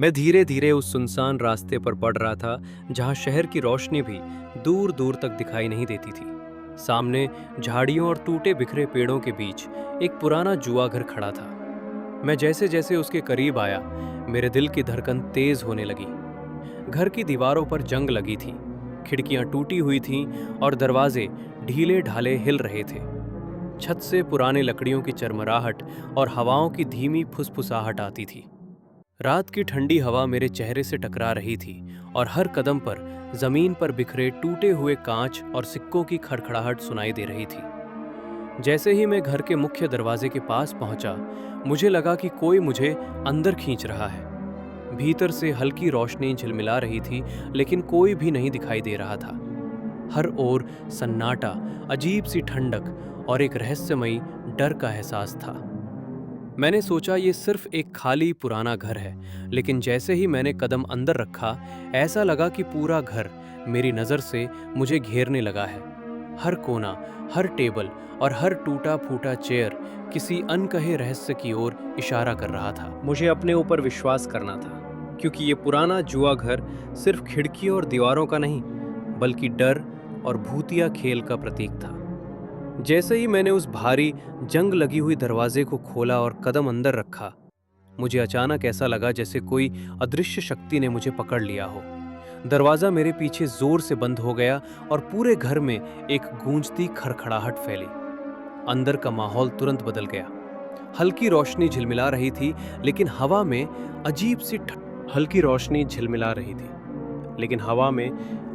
मैं धीरे धीरे उस सुनसान रास्ते पर बढ़ रहा था जहां शहर की रोशनी भी दूर दूर तक दिखाई नहीं देती थी। सामने झाड़ियों और टूटे बिखरे पेड़ों के बीच एक पुराना जुआ घर खड़ा था। मैं जैसे जैसे उसके करीब आया, मेरे दिल की धड़कन तेज होने लगी। घर की दीवारों पर जंग लगी थी, खिड़कियां टूटी हुई थीं और दरवाजे ढीले ढाले हिल रहे थे। छत से पुरानी लकड़ियों की चरमराहट और हवाओं की धीमी फुसफुसाहट आती थी। रात की ठंडी हवा मेरे चेहरे से टकरा रही थी और हर कदम पर जमीन पर बिखरे टूटे हुए कांच और सिक्कों की खड़खड़ाहट सुनाई दे रही थी। जैसे ही मैं घर के मुख्य दरवाजे के पास पहुंचा, मुझे लगा कि कोई मुझे अंदर खींच रहा है। भीतर से हल्की रोशनी झिलमिला रही थी, लेकिन कोई भी नहीं दिखाई दे रहा था। हर ओर सन्नाटा, अजीब सी ठंडक और एक रहस्यमयी डर का एहसास था। मैंने सोचा ये सिर्फ एक खाली पुराना घर है, लेकिन जैसे ही मैंने कदम अंदर रखा, ऐसा लगा कि पूरा घर मेरी नज़र से मुझे घेरने लगा है। हर कोना, हर टेबल और हर टूटा फूटा चेयर किसी अनकहे रहस्य की ओर इशारा कर रहा था। मुझे अपने ऊपर विश्वास करना था, क्योंकि ये पुराना जुआ घर सिर्फ खिड़कियों और दीवारों का नहीं, बल्कि डर और भूतिया खेल का प्रतीक था। जैसे ही मैंने उस भारी जंग लगी हुई दरवाजे को खोला और कदम अंदर रखा, मुझे अचानक ऐसा लगा जैसे कोई अदृश्य शक्ति ने मुझे पकड़ लिया हो। दरवाजा मेरे पीछे जोर से बंद हो गया और पूरे घर में एक गूंजती खड़खड़ाहट फैली। अंदर का माहौल तुरंत बदल गया। हल्की रोशनी झिलमिला रही थी, लेकिन हवा में अजीब सी हल्की रोशनी झिलमिला रही थी, लेकिन हवा में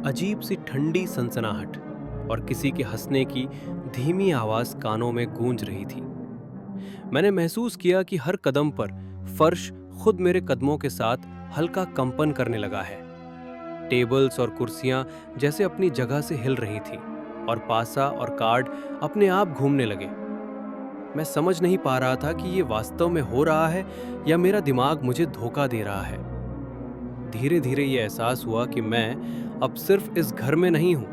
अजीब सी ठंडी सनसनाहट और किसी के हंसने की धीमी आवाज कानों में गूंज रही थी। मैंने महसूस किया कि हर कदम पर फर्श खुद मेरे कदमों के साथ हल्का कंपन करने लगा है। टेबल्स और कुर्सियां जैसे अपनी जगह से हिल रही थी और पासा और कार्ड अपने आप घूमने लगे। मैं समझ नहीं पा रहा था कि ये वास्तव में हो रहा है या मेरा दिमाग मुझे धोखा दे रहा है। धीरे धीरे ये एहसास हुआ कि मैं अब सिर्फ इस घर में नहीं हूं,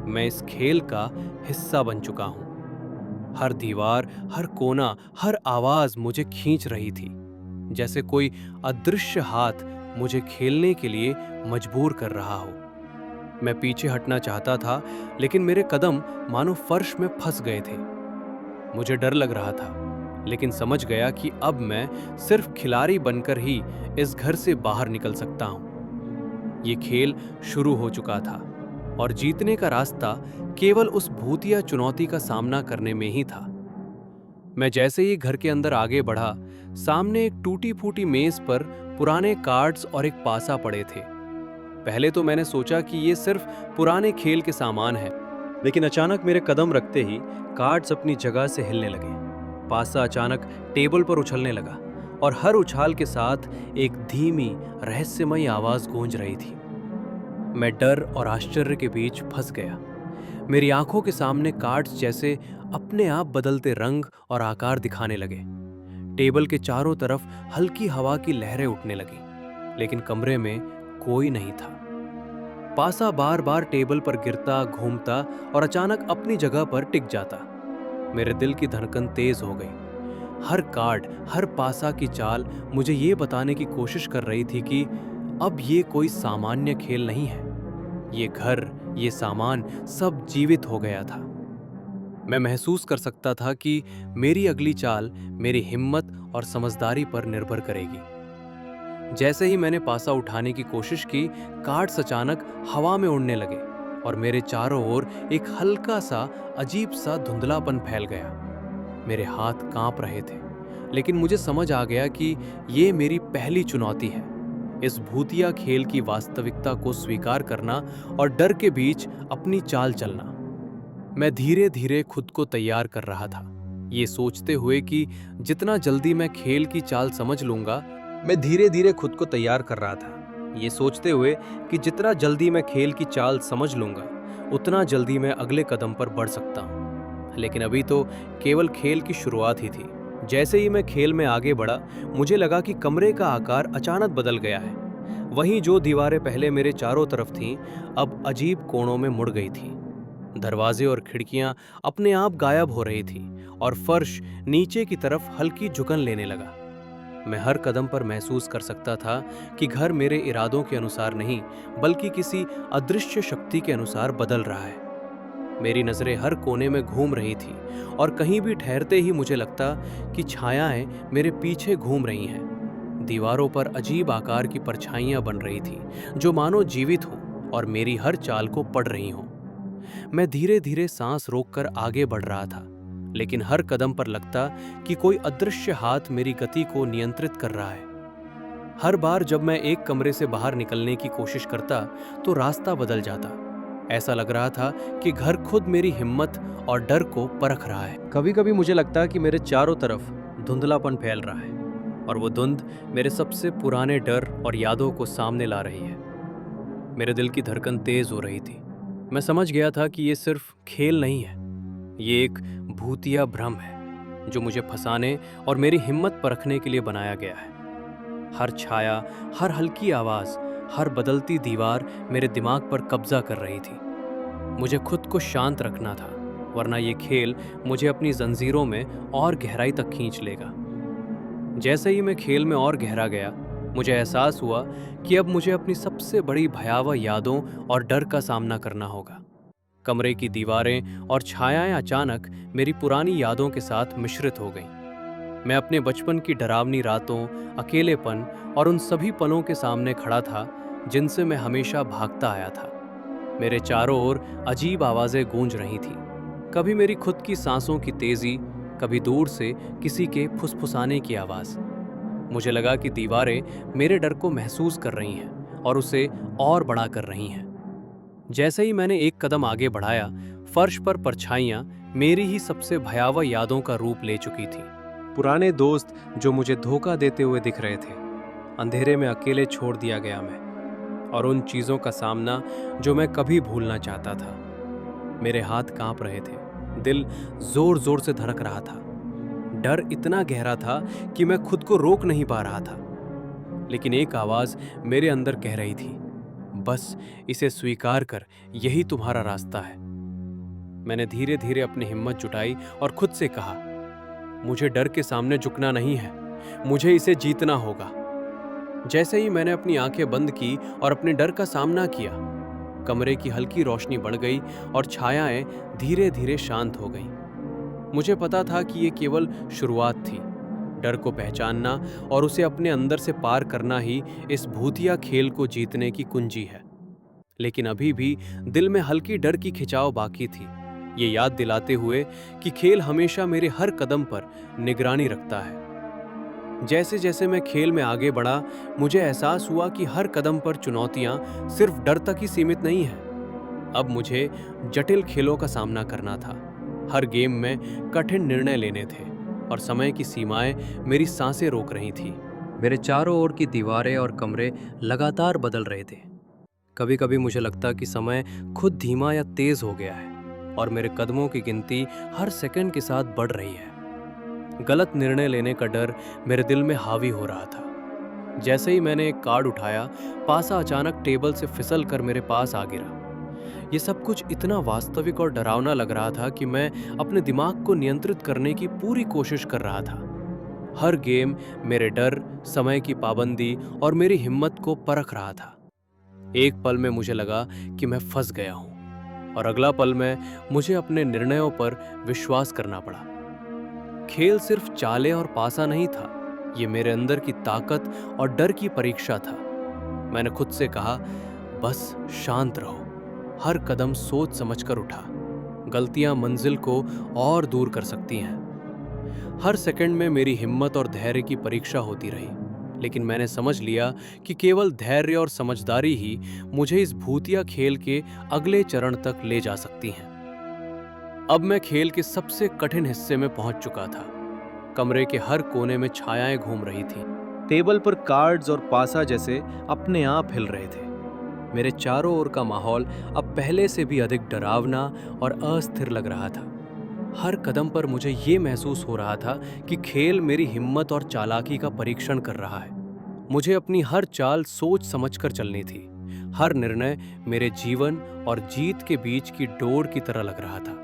मैं इस खेल का हिस्सा बन चुका हूं। हर दीवार, हर कोना, हर आवाज मुझे खींच रही थी, जैसे कोई अदृश्य हाथ मुझे खेलने के लिए मजबूर कर रहा हो। मैं पीछे हटना चाहता था, लेकिन मेरे कदम मानो फर्श में फंस गए थे। मुझे डर लग रहा था, लेकिन समझ गया कि अब मैं सिर्फ खिलाड़ी बनकर ही इस घर से बाहर निकल सकता हूं। ये खेल शुरू हो चुका था और जीतने का रास्ता केवल उस भूतिया चुनौती का सामना करने में ही था। मैं जैसे ही घर के अंदर आगे बढ़ा, सामने एक टूटी फूटी मेज पर पुराने कार्ड्स और एक पासा पड़े थे। पहले तो मैंने सोचा कि ये सिर्फ पुराने खेल के सामान है, लेकिन अचानक मेरे कदम रखते ही कार्ड्स अपनी जगह से हिलने लगे। पासा अचानक टेबल पर उछलने लगा और हर उछाल के साथ एक धीमी रहस्यमयी आवाज गूंज रही थी। मैं डर और आश्चर्य के बीच फंस गया। मेरी आंखों के सामने कार्ड्स जैसे अपने आप बदलते रंग और आकार दिखाने लगे। टेबल के चारों तरफ हल्की हवा की लहरें उठने लगी, लेकिन कमरे में कोई नहीं था। पासा बार बार टेबल पर गिरता, घूमता और अचानक अपनी जगह पर टिक जाता। मेरे दिल की धड़कन तेज हो गई। हर कार्ड, हर पासा की चाल मुझे ये बताने की कोशिश कर रही थी कि अब ये कोई सामान्य खेल नहीं है। ये घर, ये सामान सब जीवित हो गया था। मैं महसूस कर सकता था कि मेरी अगली चाल मेरी हिम्मत और समझदारी पर निर्भर करेगी। जैसे ही मैंने पासा उठाने की कोशिश की, कार्ड्स अचानक हवा में उड़ने लगे और मेरे चारों ओर एक हल्का सा अजीब सा धुंधलापन फैल गया। मेरे हाथ कांप रहे थे, लेकिन मुझे समझ आ गया कि ये मेरी पहली चुनौती है, इस भूतिया खेल की वास्तविकता को स्वीकार करना और डर के बीच अपनी चाल चलना। मैं धीरे धीरे खुद को तैयार कर रहा था, ये सोचते हुए कि जितना जल्दी मैं खेल की चाल समझ लूंगा, मैं धीरे धीरे खुद को तैयार कर रहा था, ये सोचते हुए कि जितना जल्दी मैं खेल की चाल समझ लूंगा, उतना जल्दी मैं अगले कदम पर बढ़ सकता हूँ। लेकिन अभी तो केवल खेल की शुरुआत ही थी। जैसे ही मैं खेल में आगे बढ़ा, मुझे लगा कि कमरे का आकार अचानक बदल गया है। वहीं जो दीवारें पहले मेरे चारों तरफ थीं, अब अजीब कोणों में मुड़ गई थीं। दरवाजे और खिड़कियां अपने आप गायब हो रही थीं और फर्श नीचे की तरफ हल्की झुकन लेने लगा। मैं हर कदम पर महसूस कर सकता था कि घर मेरे इरादों के अनुसार नहीं, बल्कि किसी अदृश्य शक्ति के अनुसार बदल रहा है। मेरी नज़रें हर कोने में घूम रही थी और कहीं भी ठहरते ही मुझे लगता कि छायाएं मेरे पीछे घूम रही हैं। दीवारों पर अजीब आकार की परछाइयां बन रही थी, जो मानो जीवित हो और मेरी हर चाल को पढ़ रही हों। मैं धीरे धीरे सांस रोककर आगे बढ़ रहा था, लेकिन हर कदम पर लगता कि कोई अदृश्य हाथ मेरी गति को नियंत्रित कर रहा है। हर बार जब मैं एक कमरे से बाहर निकलने की कोशिश करता तो रास्ता बदल जाता। ऐसा लग रहा था कि घर खुद मेरी हिम्मत और डर को परख रहा है। कभी कभी मुझे लगता कि मेरे चारों तरफ धुंधलापन फैल रहा है और वो धुंध मेरे सबसे पुराने डर और यादों को सामने ला रही है। मेरे दिल की धड़कन तेज हो रही थी। मैं समझ गया था कि ये सिर्फ खेल नहीं है, ये एक भूतिया भ्रम है जो मुझे फंसाने और मेरी हिम्मत परखने के लिए बनाया गया है। हर छाया, हर हल्की आवाज, हर बदलती दीवार मेरे दिमाग पर कब्जा कर रही थी। मुझे खुद को शांत रखना था, वरना ये खेल मुझे अपनी जंजीरों में और गहराई तक खींच लेगा। जैसे ही मैं खेल में और गहरा गया, मुझे एहसास हुआ कि अब मुझे अपनी सबसे बड़ी भयावह यादों और डर का सामना करना होगा। कमरे की दीवारें और छायाएं अचानक मेरी पुरानी यादों के साथ मिश्रित हो गईं। मैं अपने बचपन की डरावनी रातों, अकेलेपन और उन सभी पलों के सामने खड़ा था जिनसे मैं हमेशा भागता आया था। मेरे चारों ओर अजीब आवाजें गूंज रही थीं। कभी मेरी खुद की सांसों की तेजी, कभी दूर से किसी के फुसफुसाने की आवाज। मुझे लगा कि दीवारें मेरे डर को महसूस कर रही हैं और उसे और बड़ा कर रही हैं। जैसे ही मैंने एक कदम आगे बढ़ाया, फर्श पर परछाइयां मेरी ही सबसे भयावह यादों का रूप ले चुकी थीं। पुराने दोस्त जो मुझे धोखा देते हुए दिख रहे थे, अंधेरे में अकेले छोड़ दिया गया मैं, और उन चीज़ों का सामना जो मैं कभी भूलना चाहता था। मेरे हाथ कांप रहे थे, दिल जोर जोर से धड़क रहा था। डर इतना गहरा था कि मैं खुद को रोक नहीं पा रहा था। लेकिन एक आवाज मेरे अंदर कह रही थी, बस इसे स्वीकार कर, यही तुम्हारा रास्ता है। मैंने धीरे धीरे अपनी हिम्मत जुटाई और खुद से कहा, मुझे डर के सामने झुकना नहीं है, मुझे इसे जीतना होगा। जैसे ही मैंने अपनी आंखें बंद की और अपने डर का सामना किया, कमरे की हल्की रोशनी बढ़ गई और छायाएं धीरे धीरे शांत हो गईं। मुझे पता था कि ये केवल शुरुआत थी। डर को पहचानना और उसे अपने अंदर से पार करना ही इस भूतिया खेल को जीतने की कुंजी है। लेकिन अभी भी दिल में हल्की डर की खिंचाव बाकी थी, ये याद दिलाते हुए कि खेल हमेशा मेरे हर कदम पर निगरानी रखता है। जैसे जैसे मैं खेल में आगे बढ़ा, मुझे एहसास हुआ कि हर कदम पर चुनौतियां सिर्फ डर तक ही सीमित नहीं हैं। अब मुझे जटिल खेलों का सामना करना था। हर गेम में कठिन निर्णय लेने थे और समय की सीमाएं मेरी सांसें रोक रही थी। मेरे चारों ओर की दीवारें और कमरे लगातार बदल रहे थे। कभी कभी मुझे लगता कि समय खुद धीमा या तेज हो गया है और मेरे कदमों की गिनती हर सेकंड के साथ बढ़ रही है। गलत निर्णय लेने का डर मेरे दिल में हावी हो रहा था। जैसे ही मैंने एक कार्ड उठाया, पासा अचानक टेबल से फिसल कर मेरे पास आ गिरा। ये सब कुछ इतना वास्तविक और डरावना लग रहा था कि मैं अपने दिमाग को नियंत्रित करने की पूरी कोशिश कर रहा था। हर गेम मेरे डर, समय की पाबंदी और मेरी हिम्मत को परख रहा था। एक पल में मुझे लगा कि मैं फंस गया हूं और अगला पल में मुझे अपने निर्णयों पर विश्वास करना पड़ा। खेल सिर्फ चाले और पासा नहीं था, ये मेरे अंदर की ताकत और डर की परीक्षा था। मैंने खुद से कहा, बस शांत रहो। हर कदम सोच समझकर उठा। गलतियां मंजिल को और दूर कर सकती हैं। हर सेकंड में मेरी हिम्मत और धैर्य की परीक्षा होती रही, लेकिन मैंने समझ लिया कि केवल धैर्य और समझदारी ही मुझे इस भूतिया खेल के अगले चरण तक ले जा सकती हैं। अब मैं खेल के सबसे कठिन हिस्से में पहुंच चुका था। कमरे के हर कोने में छायाएं घूम रही थीं। टेबल पर कार्ड्स और पासा जैसे अपने आप हिल रहे थे। मेरे चारों ओर का माहौल अब पहले से भी अधिक डरावना और अस्थिर लग रहा था। हर कदम पर मुझे ये महसूस हो रहा था कि खेल मेरी हिम्मत और चालाकी का परीक्षण कर रहा है। मुझे अपनी हर चाल सोच समझकर चलनी थी। हर निर्णय मेरे जीवन और जीत के बीच की डोर की तरह लग रहा था।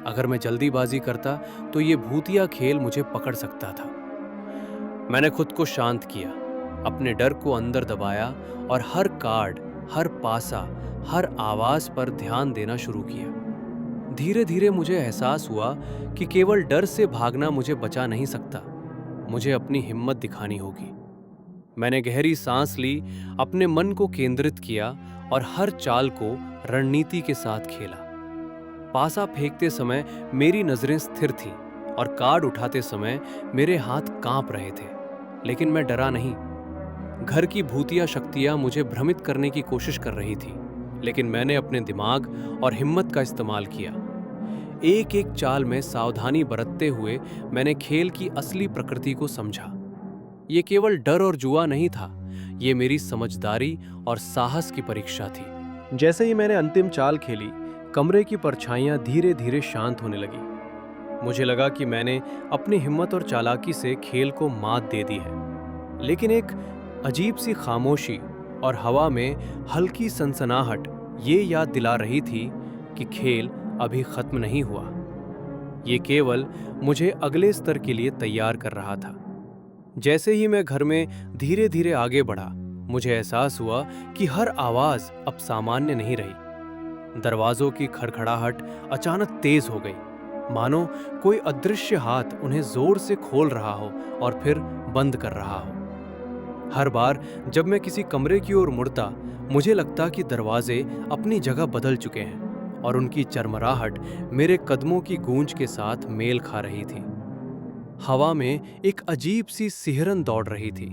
अगर मैं जल्दीबाजी करता तो ये भूतिया खेल मुझे पकड़ सकता था। मैंने खुद को शांत किया, अपने डर को अंदर दबाया और हर कार्ड, हर पासा, हर आवाज पर ध्यान देना शुरू किया। धीरे धीरे मुझे एहसास हुआ कि केवल डर से भागना मुझे बचा नहीं सकता, मुझे अपनी हिम्मत दिखानी होगी। मैंने गहरी सांस ली, अपने मन को केंद्रित किया और हर चाल को रणनीति के साथ खेला। पासा फेंकते समय मेरी नजरें स्थिर थीं और कार्ड उठाते समय मेरे हाथ कांप रहे थे, लेकिन मैं डरा नहीं। घर की भूतिया शक्तियां मुझे भ्रमित करने की कोशिश कर रही थी, लेकिन मैंने अपने दिमाग और हिम्मत का इस्तेमाल किया। एक एक चाल में सावधानी बरतते हुए मैंने खेल की असली प्रकृति को समझा। ये केवल डर और जुआ नहीं था, ये मेरी समझदारी और साहस की परीक्षा थी। जैसे ही मैंने अंतिम चाल खेली, कमरे की परछाइयां धीरे धीरे शांत होने लगी। मुझे लगा कि मैंने अपनी हिम्मत और चालाकी से खेल को मात दे दी है। लेकिन एक अजीब सी खामोशी और हवा में हल्की सनसनाहट ये याद दिला रही थी कि खेल अभी खत्म नहीं हुआ। ये केवल मुझे अगले स्तर के लिए तैयार कर रहा था। जैसे ही मैं घर में धीरे धीरे आगे बढ़ा, मुझे एहसास हुआ कि हर आवाज अब सामान्य नहीं रही। दरवाजों की खड़खड़ाहट अचानक तेज हो गई, मानो कोई अदृश्य हाथ उन्हें जोर से खोल रहा हो और फिर बंद कर रहा हो। हर बार जब मैं किसी कमरे की ओर मुड़ता, मुझे लगता कि दरवाजे अपनी जगह बदल चुके हैं और उनकी चरमराहट मेरे कदमों की गूंज के साथ मेल खा रही थी। हवा में एक अजीब सी सिहरन दौड़ रही थी।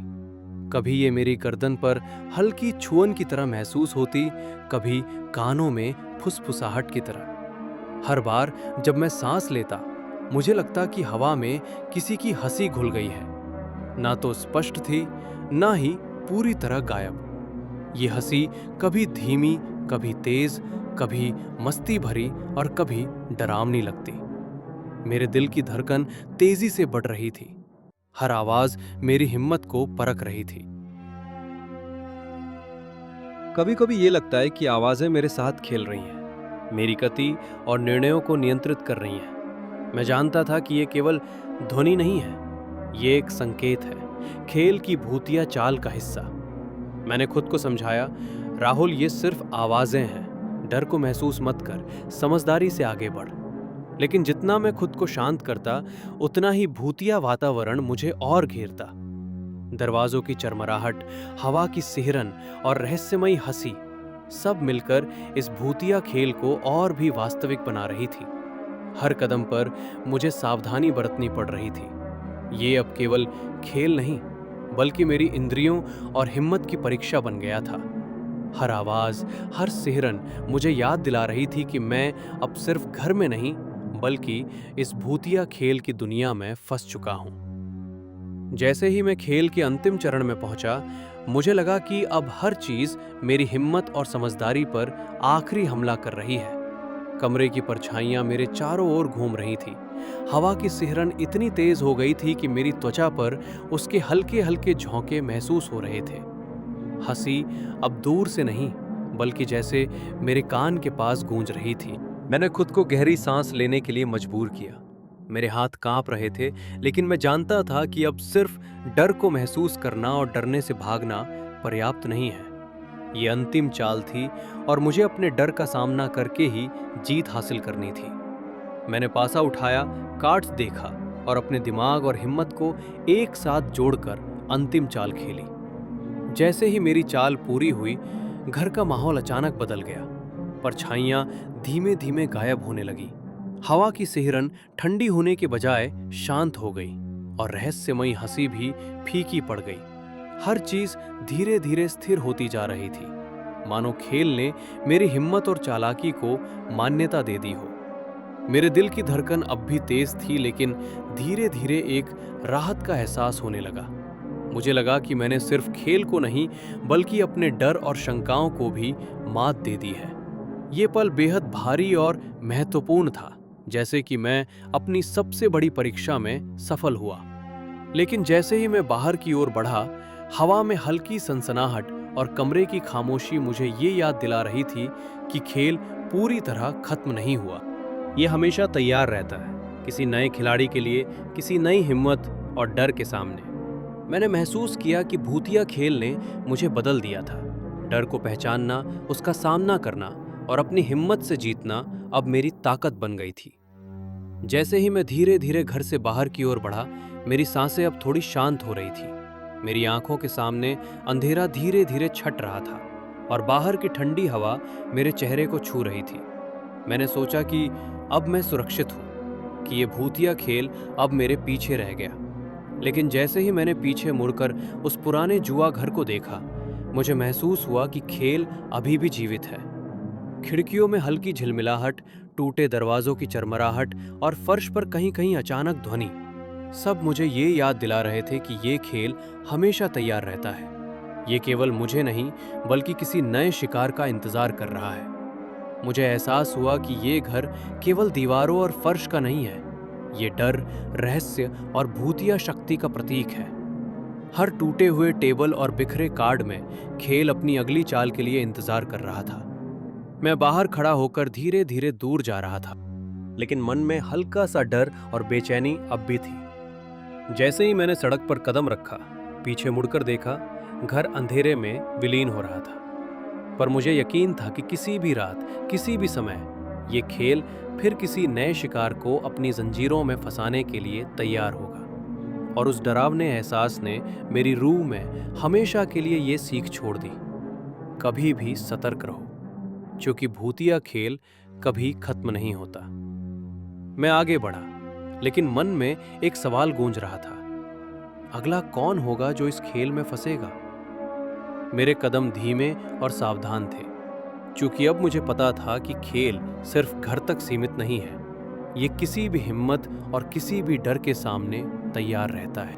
कभी ये मेरी गर्दन पर हल्की छुअन की तरह महसूस होती, कभी कानों में फुसफुसाहट की तरह। हर बार जब मैं सांस लेता, मुझे लगता कि हवा में किसी की हंसी घुल गई है, ना तो स्पष्ट थी, ना ही पूरी तरह गायब। ये हंसी कभी धीमी, कभी तेज, कभी मस्ती भरी और कभी डरावनी लगती। मेरे दिल की धड़कन तेजी से बढ़ रही थी, हर आवाज मेरी हिम्मत को परख रही थी। कभी कभी ये लगता है कि आवाजें मेरे साथ खेल रही हैं, मेरी गति और निर्णयों को नियंत्रित कर रही हैं। मैं जानता था कि ये केवल ध्वनि नहीं है, ये एक संकेत है, खेल की भूतिया चाल का हिस्सा। मैंने खुद को समझाया, राहुल, ये सिर्फ आवाजें हैं, डर को महसूस मत कर, समझदारी से आगे बढ़। लेकिन जितना मैं खुद को शांत करता, उतना ही भूतिया वातावरण मुझे और घेरता। दरवाजों की चरमराहट, हवा की सिहरन और रहस्यमयी हंसी सब मिलकर इस भूतिया खेल को और भी वास्तविक बना रही थी। हर कदम पर मुझे सावधानी बरतनी पड़ रही थी। ये अब केवल खेल नहीं, बल्कि मेरी इंद्रियों और हिम्मत की परीक्षा बन गया था। हर आवाज, हर सिहरन मुझे याद दिला रही थी कि मैं अब सिर्फ घर में नहीं, बल्कि इस भूतिया खेल की दुनिया में फंस चुका हूं। जैसे ही मैं खेल के अंतिम चरण में पहुंचा, मुझे लगा कि अब हर चीज मेरी हिम्मत और समझदारी पर आखिरी हमला कर रही है। कमरे की परछाइयां मेरे चारों ओर घूम रही थी। हवा की सिहरन इतनी तेज हो गई थी कि मेरी त्वचा पर उसके हल्के हल्के झोंके महसूस हो रहे थे। हंसी अब दूर से नहीं, बल्कि जैसे मेरे कान के पास गूंज रही थी। मैंने खुद को गहरी सांस लेने के लिए मजबूर किया। मेरे हाथ कांप रहे थे, लेकिन मैं जानता था कि अब सिर्फ डर को महसूस करना और डरने से भागना पर्याप्त नहीं है। ये अंतिम चाल थी और मुझे अपने डर का सामना करके ही जीत हासिल करनी थी। मैंने पासा उठाया, कार्ड्स देखा और अपने दिमाग और हिम्मत को एक साथ जोड़कर अंतिम चाल खेली। जैसे ही मेरी चाल पूरी हुई, घर का माहौल अचानक बदल गया। परछाइयां धीमे धीमे गायब होने लगी। हवा की सिहरन ठंडी होने के बजाय शांत हो गई और रहस्यमयी हंसी भी फीकी पड़ गई। हर चीज धीरे धीरे स्थिर होती जा रही थी, मानो खेल ने मेरी हिम्मत और चालाकी को मान्यता दे दी हो। मेरे दिल की धड़कन अब भी तेज थी, लेकिन धीरे धीरे एक राहत का एहसास होने लगा। मुझे लगा कि मैंने सिर्फ खेल को नहीं, बल्कि अपने डर और शंकाओं को भी मात दे दी है। ये पल बेहद भारी और महत्वपूर्ण था, जैसे कि मैं अपनी सबसे बड़ी परीक्षा में सफल हुआ। लेकिन जैसे ही मैं बाहर की ओर बढ़ा, हवा में हल्की सनसनाहट और कमरे की खामोशी मुझे ये याद दिला रही थी कि खेल पूरी तरह खत्म नहीं हुआ। ये हमेशा तैयार रहता है, किसी नए खिलाड़ी के लिए, किसी नई हिम्मत और डर के सामने। मैंने महसूस किया कि भूतिया खेल ने मुझे बदल दिया था। डर को पहचानना, उसका सामना करना और अपनी हिम्मत से जीतना अब मेरी ताकत बन गई थी। जैसे ही मैं धीरे धीरे घर से बाहर की ओर बढ़ा, मेरी सांसें अब थोड़ी शांत हो रही थी। मेरी आंखों के सामने अंधेरा धीरे धीरे छट रहा था और बाहर की ठंडी हवा मेरे चेहरे को छू रही थी। मैंने सोचा कि अब मैं सुरक्षित हूँ, कि ये भूतिया खेल अब मेरे पीछे रह गया। लेकिन जैसे ही मैंने पीछे मुड़कर उस पुराने जुआ घर को देखा, मुझे महसूस हुआ कि खेल अभी भी जीवित है। खिड़कियों में हल्की झिलमिलाहट, टूटे दरवाजों की चरमराहट और फर्श पर कहीं कहीं अचानक ध्वनि, सब मुझे ये याद दिला रहे थे कि ये खेल हमेशा तैयार रहता है। ये केवल मुझे नहीं बल्कि किसी नए शिकार का इंतजार कर रहा है। मुझे एहसास हुआ कि ये घर केवल दीवारों और फर्श का नहीं है। ये डर, रहस्य और भूतिया शक्ति का प्रतीक है। हर टूटे हुए टेबल और बिखरे कार्ड में खेल अपनी अगली चाल के लिए इंतजार कर रहा था। मैं बाहर खड़ा होकर धीरे धीरे दूर जा रहा था, लेकिन मन में हल्का सा डर और बेचैनी अब भी थी। जैसे ही मैंने सड़क पर कदम रखा, पीछे मुड़कर देखा, घर अंधेरे में विलीन हो रहा था। पर मुझे यकीन था कि किसी भी रात, किसी भी समय ये खेल फिर किसी नए शिकार को अपनी जंजीरों में फंसाने के लिए तैयार होगा। और उस डरावने एहसास ने मेरी रूह में हमेशा के लिए ये सीख छोड़ दी, कभी भी सतर्क रहो, क्योंकि भूतिया खेल कभी खत्म नहीं होता। मैं आगे बढ़ा, लेकिन मन में एक सवाल गूंज रहा था, अगला कौन होगा जो इस खेल में फंसेगा? मेरे कदम धीमे और सावधान थे, क्योंकि अब मुझे पता था कि खेल सिर्फ घर तक सीमित नहीं है। ये किसी भी हिम्मत और किसी भी डर के सामने तैयार रहता है।